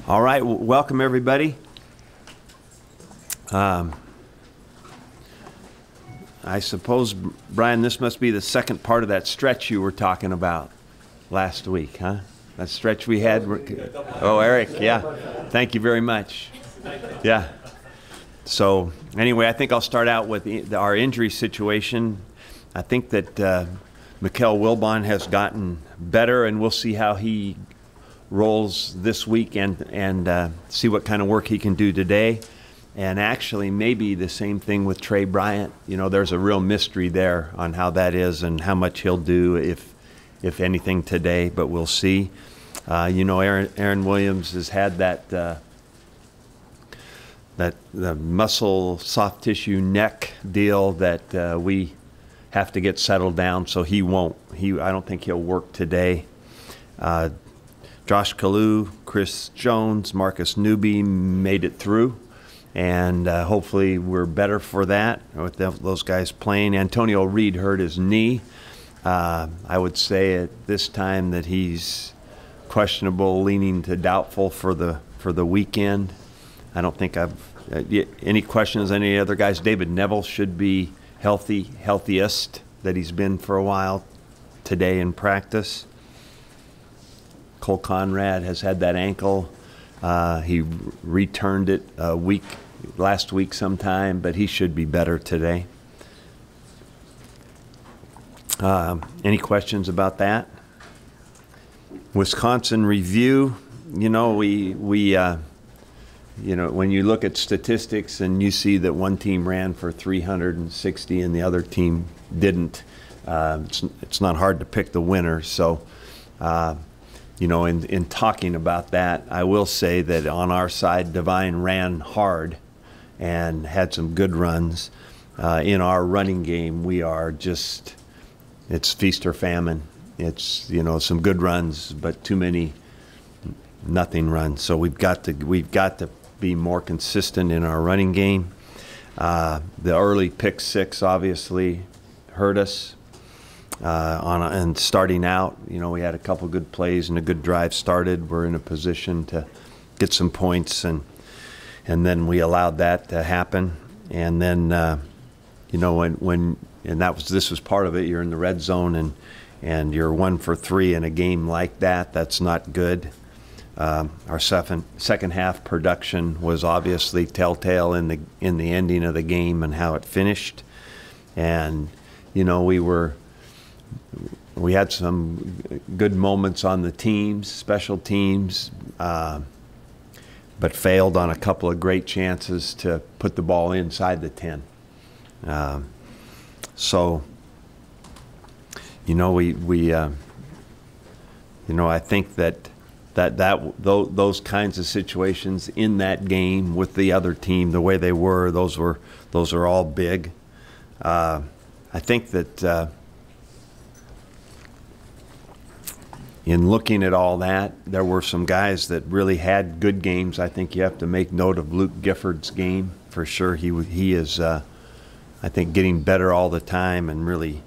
All right, welcome everybody. I suppose, Brian, this must be the second part of that stretch you were talking about last week, huh? That stretch we had. Oh, Eric, yeah. Thank you very much. Yeah. So anyway, I think I'll start out with our injury situation. I think that Mikael Wilbon has gotten better, and we'll see how he rolls this week and see what kind of work he can do today. And actually maybe the same thing with Tre Bryant. You know, there's a real mystery there on how that is and how much he'll do, if anything, today, but we'll see. You know, Aaron Williams has had the muscle soft tissue neck deal that we have to get settled down, so I don't think he'll work today. Josh Kalu, Chris Jones, Marcus Newby made it through, and hopefully we're better for that with those guys playing. Antonio Reed hurt his knee. I would say at this time that he's questionable, leaning to doubtful for the weekend. I don't think any questions on any other guys. David Neville should be healthiest that he's been for a while today in practice. Cole Conrad has had that ankle. He returned it last week sometime, but he should be better today. Any questions about that? Wisconsin review. You know, you know, when you look at statistics and you see that one team ran for 360 and the other team didn't, it's not hard to pick the winner. So, you know, in talking about that, I will say that on our side, Devine ran hard and had some good runs. In our running game, we are just, it's feast or famine. It's, you know, some good runs, but too many nothing runs. So we've got to be more consistent in our running game. The early pick six obviously hurt us. And starting out, you know, we had a couple good plays and a good drive started. We're in a position to get some points, and then we allowed that to happen. And then, you know, this was part of it. You're in the red zone and you're 1 for 3 in a game like that. That's not good. Our second half production was obviously telltale in the ending of the game and how it finished. And, you know, we had some good moments on the teams, special teams, but failed on a couple of great chances to put the ball inside the 10. So, you know, you know, I think that those kinds of situations in that game with the other team, the way they were, those are all big. I think that in looking at all that, there were some guys that really had good games. I think you have to make note of Luke Gifford's game for sure. He is, I think, getting better all the time and really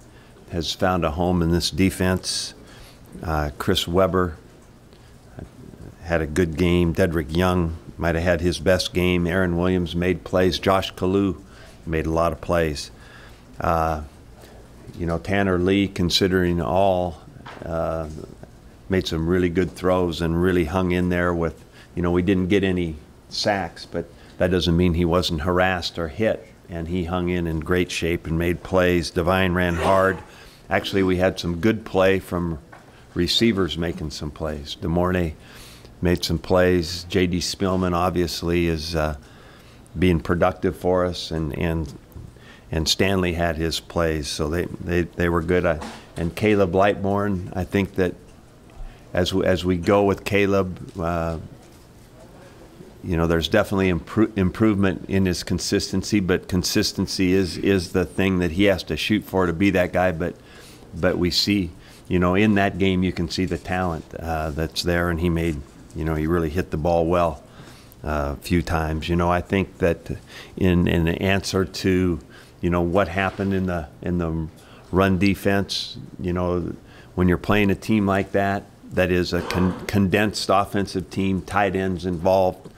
has found a home in this defense. Chris Weber had a good game. Dedrick Young might have had his best game. Aaron Williams made plays. Josh Kalu made a lot of plays. You know, Tanner Lee, considering all, made some really good throws and really hung in there with, you know, we didn't get any sacks, but that doesn't mean he wasn't harassed or hit, and he hung in great shape and made plays. Devine ran hard. Actually, we had some good play from receivers making some plays. DeMornay made some plays. J.D. Spillman obviously is being productive for us, and Stanley had his plays, so they were good. And Caleb Lightbourne, I think that as we go with Caleb, you know, there's definitely improvement in his consistency, but consistency is the thing that he has to shoot for to be that guy. But we see, you know, in that game you can see the talent that's there, and he made, you know, he really hit the ball well a few times. You know, I think that in answer to, you know, what happened in the run defense, you know, when you're playing a team like that, that is a condensed offensive team, tight ends involved,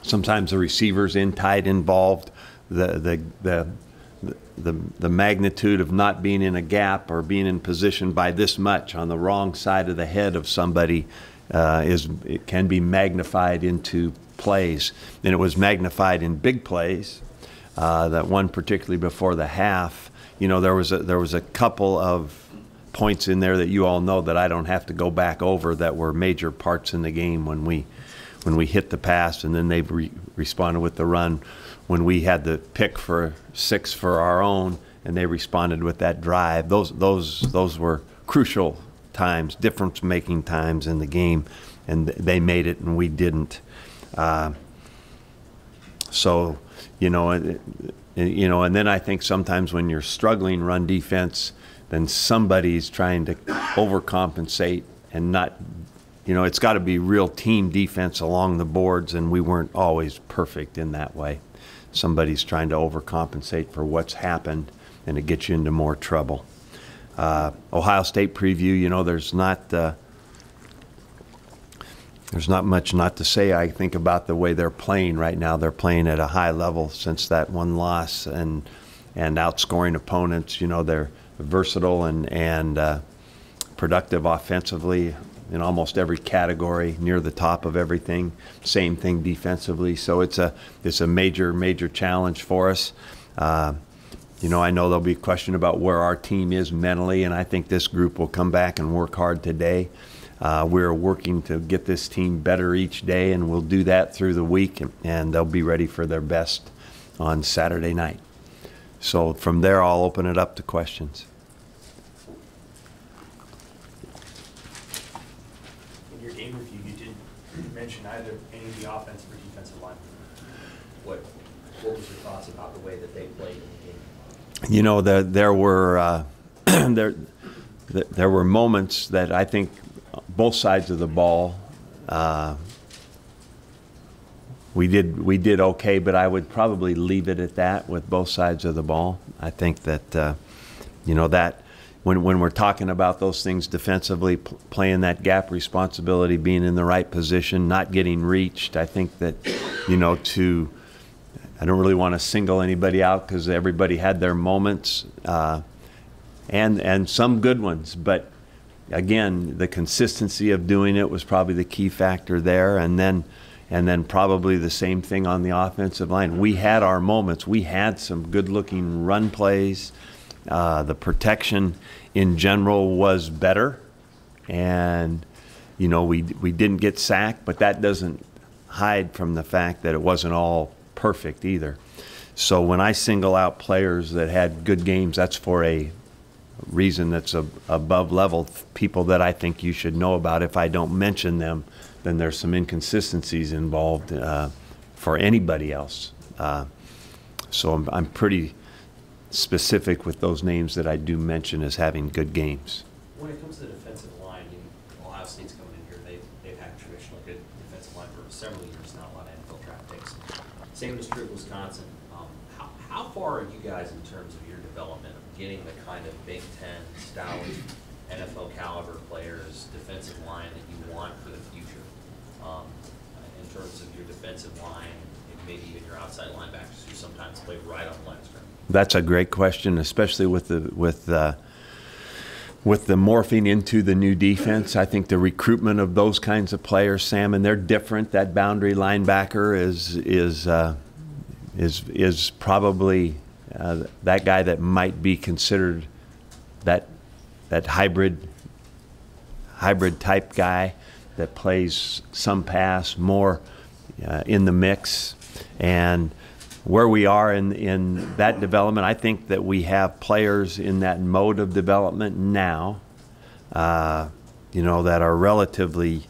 sometimes the receivers in tight involved, the magnitude of not being in a gap or being in position by this much on the wrong side of the head of somebody it can be magnified into plays. And it was magnified in big plays. That one particularly before the half, you know, there was a couple of points in there that you all know that I don't have to go back over that were major parts in the game when we hit the pass and then they responded with the run. When we had the pick for 6 for our own and they responded with that drive, those were crucial times, difference-making times in the game, and they made it and we didn't. So, you know, and then I think sometimes when you're struggling run defense, then somebody's trying to overcompensate and not, you know, it's got to be real team defense along the boards, and we weren't always perfect in that way. Somebody's trying to overcompensate for what's happened, and it gets you into more trouble. Ohio State preview, you know, there's not much not to say, I think, about the way they're playing right now. They're playing at a high level since that one loss and outscoring opponents. You know, they're versatile and productive offensively in almost every category, near the top of everything. Same thing defensively. So it's a major challenge for us. You know, I know there'll be a question about where our team is mentally, and I think this group will come back and work hard today. We're working to get this team better each day, and we'll do that through the week, and they'll be ready for their best on Saturday night. So from there, I'll open it up to questions. In your game review, you didn't mention either any of the offensive or defensive line. What was your thoughts about the way that they played in the game? You know, there were there were moments that I think both sides of the ball we did okay, but I would probably leave it at that with both sides of the ball. I think that you know, that when we're talking about those things defensively, playing that gap responsibility, being in the right position, not getting reached, I think that, you know, I don't really want to single anybody out because everybody had their moments and some good ones. But again, the consistency of doing it was probably the key factor there. And then probably the same thing on the offensive line. We had our moments. We had some good-looking run plays. The protection in general was better. And, you know, we didn't get sacked, but that doesn't hide from the fact that it wasn't all perfect either. So when I single out players that had good games, that's for a reason that's above level, people that I think you should know about. If I don't mention them, then there's some inconsistencies involved for anybody else. So I'm pretty specific with those names that I do mention as having good games. When it comes to the defensive line, Ohio State's coming in here. They've had traditionally good defensive line for several years now, a lot of NFL draft picks. Same is true of Wisconsin. How far are you guys in terms of your development of getting the kind of Big Ten, stout, NFL caliber players, defensive line that you want for the future? In terms of your defensive line, and maybe even your outside linebackers who sometimes play right on the line of scrimmage? That's a great question, especially with the morphing into the new defense. I think the recruitment of those kinds of players, Sam, and they're different. That boundary linebacker is probably that guy that might be considered that hybrid type guy that plays some pass, more in the mix. And where we are in that development, I think that we have players in that mode of development now, you know, that are relatively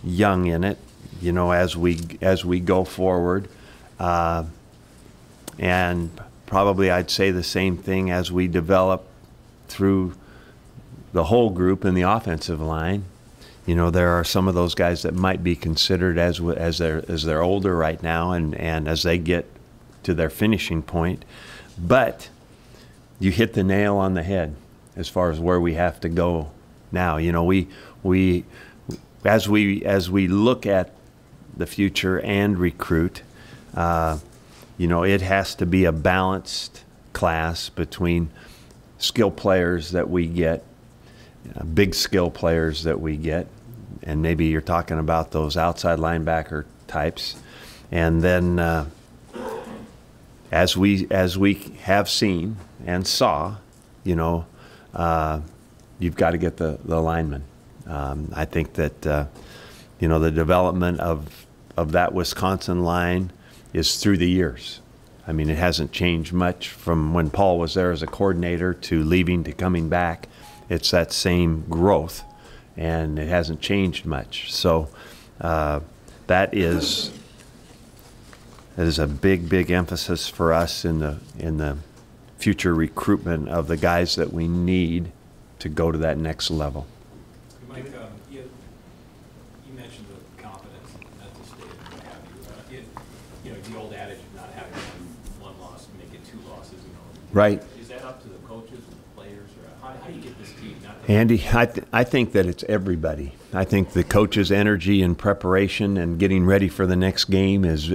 young in it, you know, as we go forward. And probably I'd say the same thing as we develop through the whole group in the offensive line. You know, there are some of those guys that might be considered as they're older right now and as they get to their finishing point. But you hit the nail on the head as far as where we have to go now. You know, we as we look at the future and recruit, you know, it has to be a balanced class between skill players that we get, big skill players that we get, and maybe you're talking about those outside linebacker types, and then as we have seen and saw, you know, you've got to get the linemen. I think that you know, the development of that Wisconsin line is through the years. I mean, it hasn't changed much from when Paul was there as a coordinator to leaving to coming back. It's that same growth, and it hasn't changed much. So that is a big emphasis for us in the future recruitment of the guys that we need to go to that next level. Mike, you mentioned the confidence and mental state and what have you. You know, the old adage of not having one loss and make it 2 losses. You know, right. Is that up to the coaches and the players, or how do you get this team not to? Andy, I think that it's everybody. I think the coach's energy and preparation and getting ready for the next game is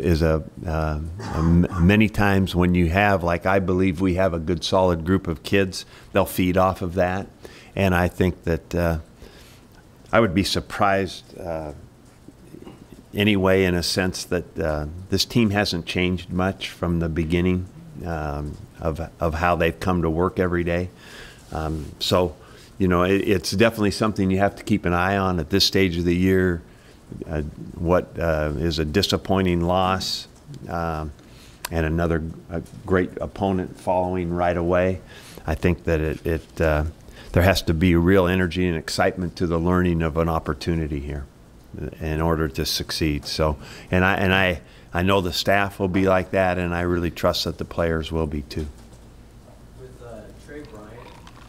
many times when you have, like I believe we have a good solid group of kids, they'll feed off of that. And I think that I would be surprised anyway, in a sense, that this team hasn't changed much from the beginning of how they've come to work every day. So, you know, it's definitely something you have to keep an eye on at this stage of the year. What is a disappointing loss and another great opponent following right away. I think that there has to be real energy and excitement to the learning of an opportunity here in order to succeed. So, and I know the staff will be like that, and I really trust that the players will be too. With Tre Bryant,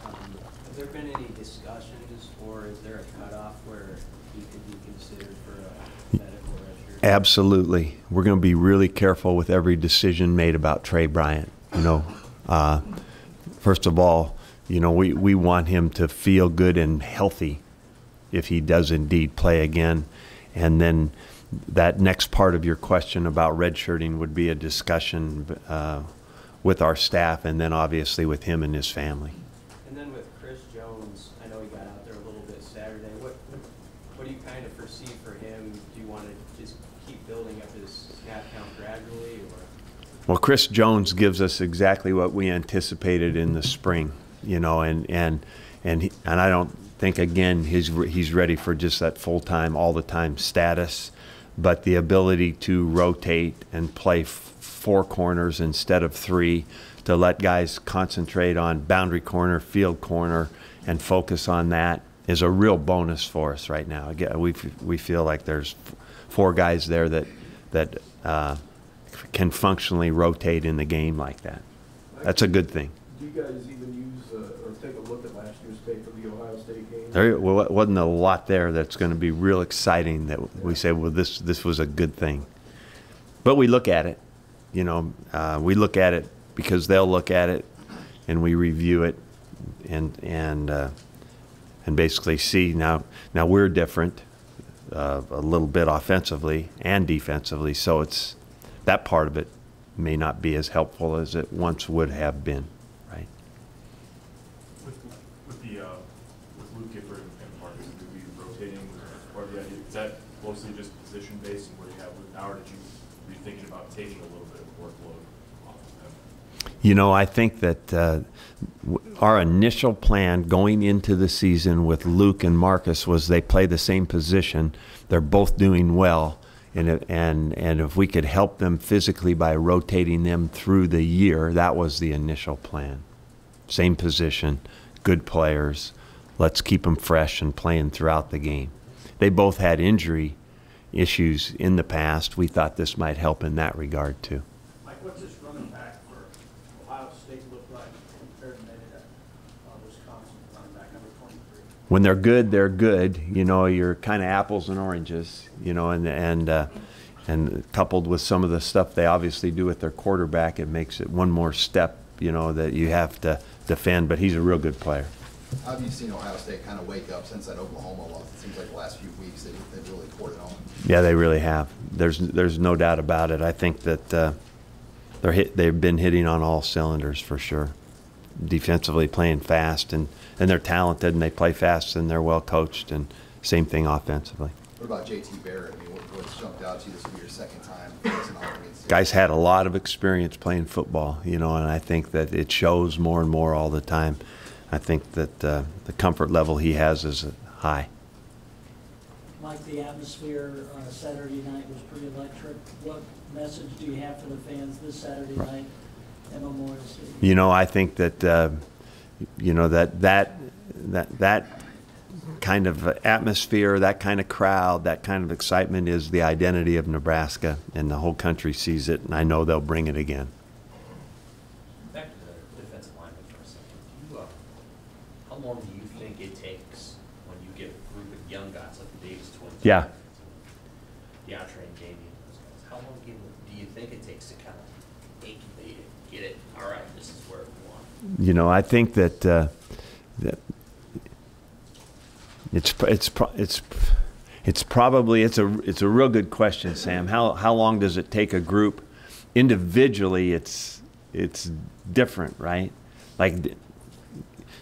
have there been any discussions, or is there a cutoff where he could be considered for a medical redshirt? Absolutely. We're going to be really careful with every decision made about Tre Bryant. You know, first of all, you know, we want him to feel good and healthy if he does indeed play again. And then that next part of your question about redshirting would be a discussion with our staff, and then obviously with him and his family. And then with Chris Jones, I know he got out there a little bit Saturday. What do you kind of foresee for him? Do you want to just keep building up his snap count gradually, or? Well, Chris Jones gives us exactly what we anticipated in the spring. You know, and I don't think, again, he's ready for just that full-time, all-the-time status, but the ability to rotate and play 4 corners instead of 3, to let guys concentrate on boundary corner, field corner, and focus on that is a real bonus for us right now. Again, we feel like there's 4 guys there that can functionally rotate in the game like that. That's a good thing. Do you guys even use or take a look at last year's tape for the Ohio State game? There wasn't a lot there that's going to be real exciting that we say, well, this was a good thing. But we look at it. You know, we look at it because they'll look at it, and we review it, and basically see now we're different a little bit offensively and defensively, so it's that part of it may not be as helpful as it once would have been. With Luke Gifford and Marcus Newby rotating, part of the idea, is that mostly just position based and where you have Luke now, or did you were you thinking about taking a little bit of workload off of them? You know, I think that our initial plan going into the season with Luke and Marcus was they play the same position. They're both doing well, and if we could help them physically by rotating them through the year, that was the initial plan. Same position, good players. Let's keep them fresh and playing throughout the game. They both had injury issues in the past. We thought this might help in that regard too. Mike, what's this running back for Ohio State look like compared to maybe that Wisconsin running back number 23? When they're good, they're good. You know, you're kind of apples and oranges. You know, and coupled with some of the stuff they obviously do with their quarterback, it makes it one more step, you know, that you have to defend. But he's a real good player. How have you seen Ohio State kind of wake up since that Oklahoma loss? It seems like the last few weeks they've really poured it on. Yeah, they really have. There's no doubt about it. I think that they've been hitting on all cylinders for sure. Defensively playing fast, and they're talented, and they play fast, and they're well coached, and same thing offensively. What about JT Barrett? I mean, what's jumped out to you? This will be your second time facing off against him. Guy's had a lot of experience playing football, you know, and I think that it shows more and more all the time. I think that the comfort level he has is high. Like the atmosphere Saturday night was pretty electric. What message do you have for the fans this Saturday night at Memorial Stadium? You know, I think that you know that kind of atmosphere, that kind of crowd, that kind of excitement is the identity of Nebraska, and the whole country sees it, and I know they'll bring it again. Back to the defensive lineman for a second. How long do you think it takes when you get a group of young guys like the Davis twins? Yeah. DeAndre and Jamie and those guys. How long do you think it takes to kind of incubate it, get it? All right, this is where we want. You know, I think that that it's probably a real good question, Sam. How long does it take a group? Individually, it's different, right? Like,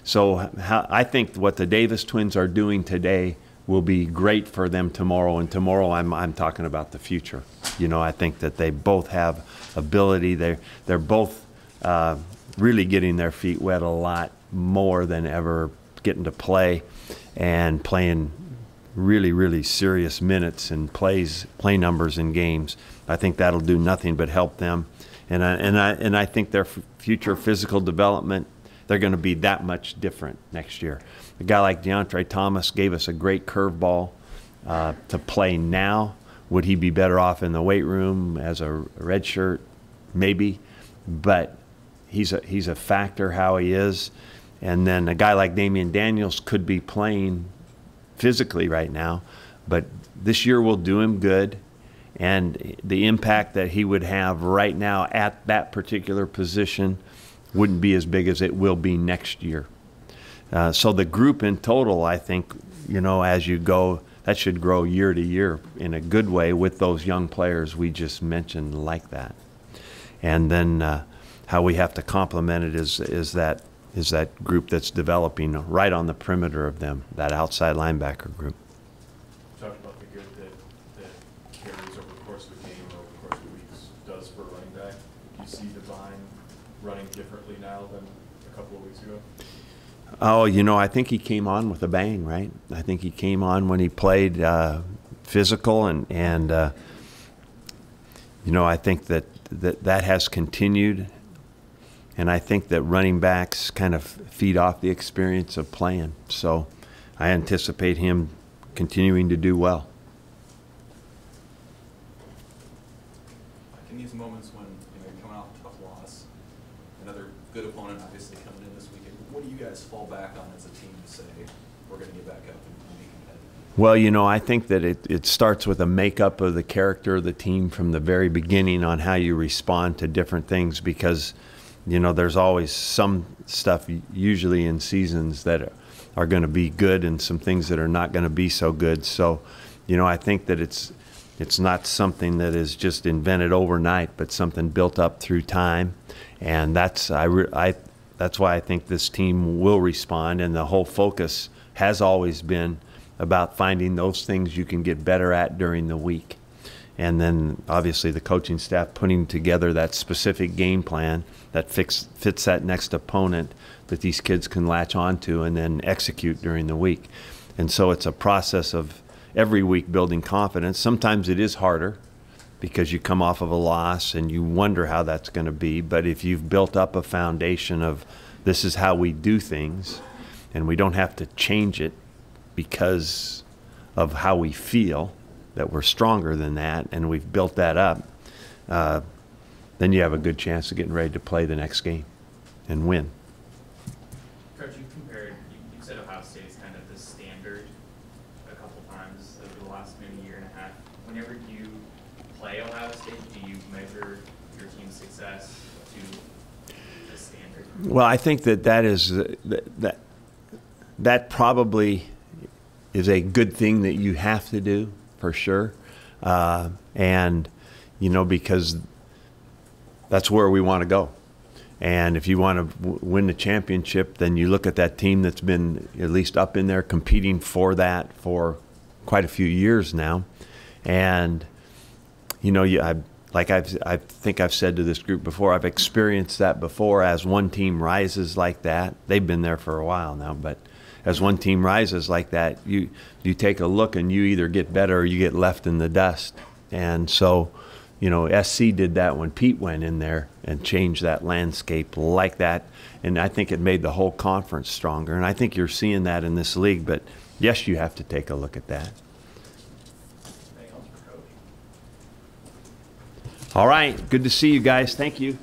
so I think what the Davis twins are doing today will be great for them tomorrow. And tomorrow, I'm talking about the future. You know, I think that they both have ability. They're both really getting their feet wet a lot more than ever, getting to play and playing really, really serious minutes and play numbers in games. I think that'll do nothing but help them. And I think their future physical development, they're going to be that much different next year. A guy like DeAndre Thomas gave us a great curveball to play now. Would he be better off in the weight room as a redshirt? Maybe, but he's a factor how he is. And then a guy like Damian Daniels could be playing physically right now, but this year will do him good. And the impact that he would have right now at that particular position wouldn't be as big as it will be next year. So the group in total, I think, you know, as you go, that should grow year to year in a good way with those young players we just mentioned like that. And then how we have to complement it is that group that's developing right on the perimeter of them, that outside linebacker group. You talked about the good that carries over the course of a game or over the course of weeks does for a running back. Do you see Devine running differently now than a couple of weeks ago? Oh, you know, I think he came on with a bang, right? I think he came on when he played physical, and you know, I think that has continued. And I think that running backs kind of feed off the experience of playing. So I anticipate him continuing to do well. Like in these moments when you're coming off a tough loss, another good opponent obviously coming in this weekend, what do you guys fall back on as a team to say, we're going to get back up and be competitive? Well, you know, I think that it starts with a makeup of the character of the team from the very beginning on how you respond to different things, because you know, there's always some stuff usually in seasons that are going to be good and some things that are not going to be so good. So, you know, I think that it's not something that is just invented overnight, but something built up through time. And that's why I think this team will respond. And the whole focus has always been about finding those things you can get better at during the week. And then obviously the coaching staff putting together that specific game plan that fits that next opponent that these kids can latch onto and then execute during the week. And so it's a process of every week building confidence. Sometimes it is harder because you come off of a loss and you wonder how that's going to be. But if you've built up a foundation of this is how we do things and we don't have to change it because of how we feel, that we're stronger than that, and we've built that up, then you have a good chance of getting ready to play the next game and win. Coach, you said Ohio State is kind of the standard a couple times over the last maybe year and a half. Whenever you play Ohio State, do you measure your team's success to the standard? Well, I think that that probably is a good thing that you have to do for sure. And, you know, because that's where we want to go. And if you want to win the championship, then you look at that team that's been at least up in there competing for that for quite a few years now. And, you know, I think I've said to this group before, I've experienced that before as one team rises like that. They've been there for a while now, but as one team rises like that, you take a look and you either get better or you get left in the dust. And so, you know, SC did that when Pete went in there and changed that landscape like that. And I think it made the whole conference stronger. And I think you're seeing that in this league. But yes, you have to take a look at that. Anything else for Coach? All right. Good to see you guys. Thank you.